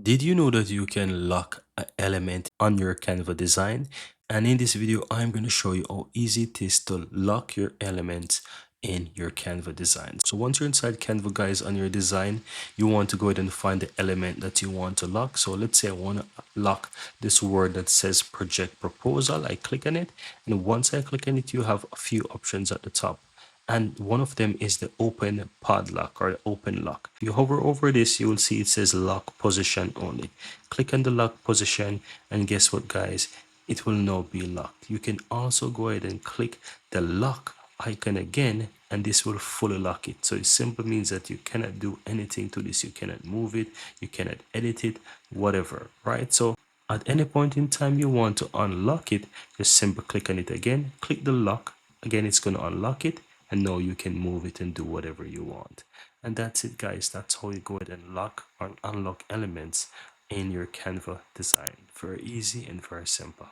Did you know that you can lock an element on your Canva design? And in this video, I'm going to show you how easy it is to lock your elements in your Canva design. So once you're inside Canva, guys, on your design, you want to go ahead and find the element that you want to lock. So let's say I want to lock this word that says project proposal. I click on it, and once I click on it, you have a few options at the top, and one of them is the open padlock or the open lock. If you hover over this, you will see it says lock position only. Click on the lock position, and guess what, guys, it will now be locked. You can also go ahead and click the lock icon again, and this will fully lock it. So it simply means that you cannot do anything to this. You cannot move it, you cannot edit it, whatever, right? So at any point in time you want to unlock it, just simply click on it again, click the lock again, it's going to unlock it, and now you can move it and do whatever you want. And that's it, guys. That's how you go ahead and lock or unlock elements in your Canva design. Very easy and very simple.